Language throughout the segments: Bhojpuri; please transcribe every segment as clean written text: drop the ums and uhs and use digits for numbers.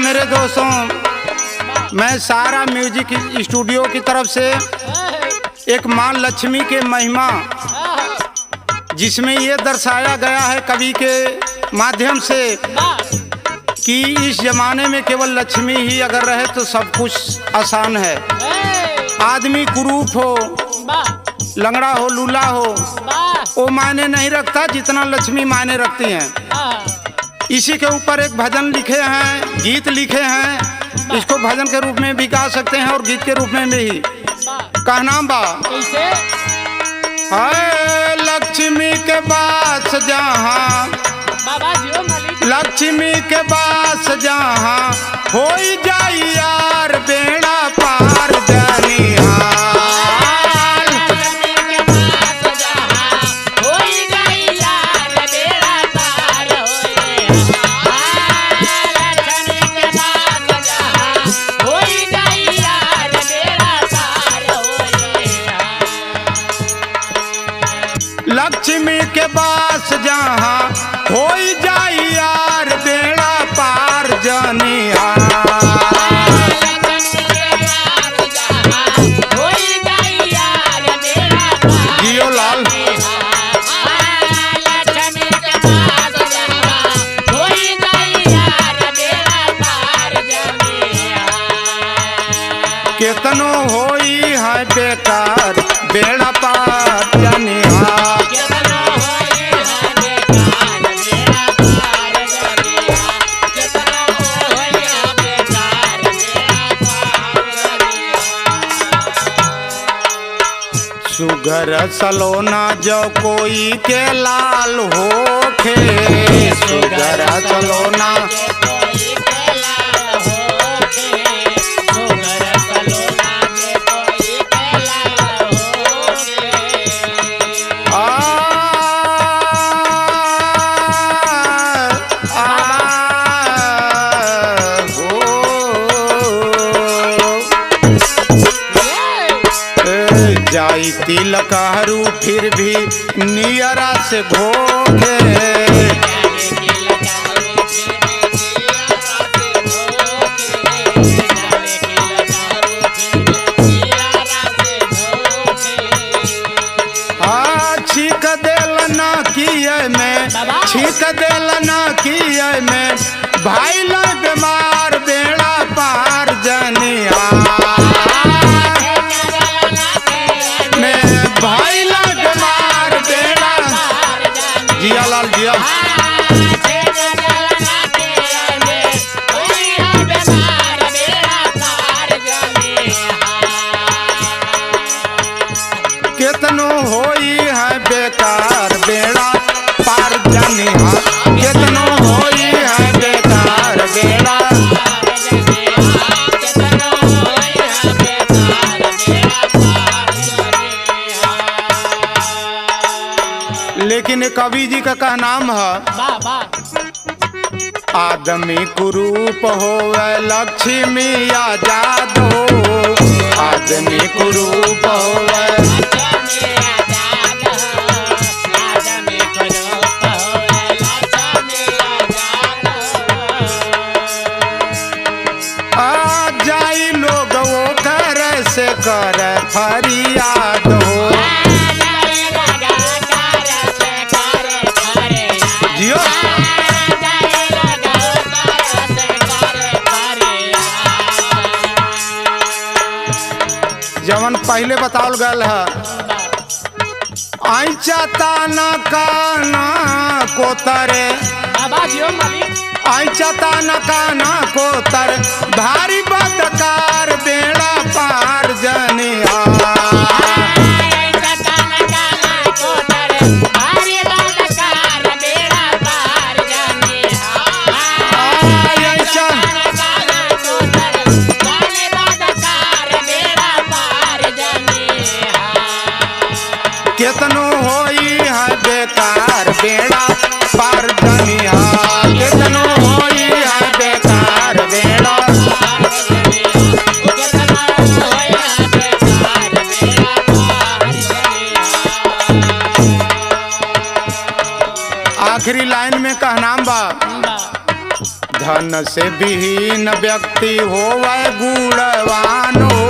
मेरे दोस्तों, मैं सारा म्यूजिक स्टूडियो की तरफ से एक माँ लक्ष्मी के महिमा जिसमें ये दर्शाया गया है कवि के माध्यम से कि इस जमाने में केवल लक्ष्मी ही अगर रहे तो सब कुछ आसान है। आदमी कुरूप हो, लंगड़ा हो, लूला हो, वो मायने नहीं रखता जितना लक्ष्मी मायने रखती हैं। इसी के ऊपर एक भजन लिखे हैं, गीत लिखे हैं। इसको भजन के रूप में भी गा सकते हैं और गीत के रूप में भी। कहना बा हाय लक्ष्मी के पास जहाँ, लक्ष्मी के पास जहाँ हो जाई यार बेड़ा पार जनिहार। लक्ष्मी के पास जहाँ हो जाई यार बेड़ा पार जनिहार। जियो लाल केतनो होई है बेकार बेड़ा पार जनिहार। सुगर सलोना जो कोई के लाल होखे, सुगर सलोना जाई तिलक हरू फिर भी नियरा से भोगे। छीक देल ना किए में, छीक देल ना किए में भाई ला बीमार बेड़ा पार जनिहार। भाई ला बीमार बेड़ा जिया लाल जिया। केतनो होई है बेकार बेड़ा पार जनिहार। केतनो होई है बेकार बेड़ा लेकिन कवि जी का कहनाम है आदमी कुरूप होवे लक्ष्मी आजाद हो। आदमी कुरूप होवे आ जाई लोग वो कर से कर फरियाद हो। जवन पहले बतावल गल है आइचा ताना काना कोतरे, आइचा ताना काना कोतर भारी बदकार बेड़ा पार जनिहार। केतनो होई है बेकार बेड़ा पार जनिहार। केतनो होई है बेकार बेड़ा आखिरी लाइन में कहनाम बा धन से विहीन व्यक्ति होवे गुणवान हो।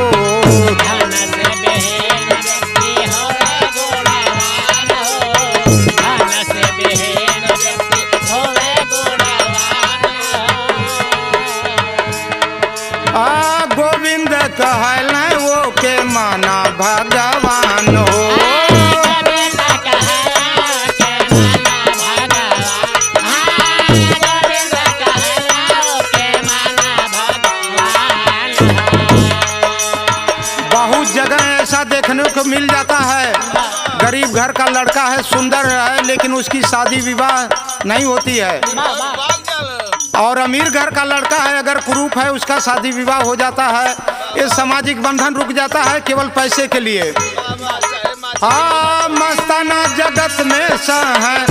धन से विहीन व्यक्ति होवे गुणवान हो। धन से विहीन व्यक्ति होवे गुणवान हो। गोविंद कहल वो के माना भगवान हो। देखने को मिल जाता है गरीब घर का लड़का है, सुंदर है, लेकिन उसकी शादी विवाह नहीं होती है। और अमीर घर का लड़का है, अगर कुरूप है, उसका शादी विवाह हो जाता है। ये सामाजिक बंधन रुक जाता है केवल पैसे के लिए। हाँ, मस्ताना जगत में है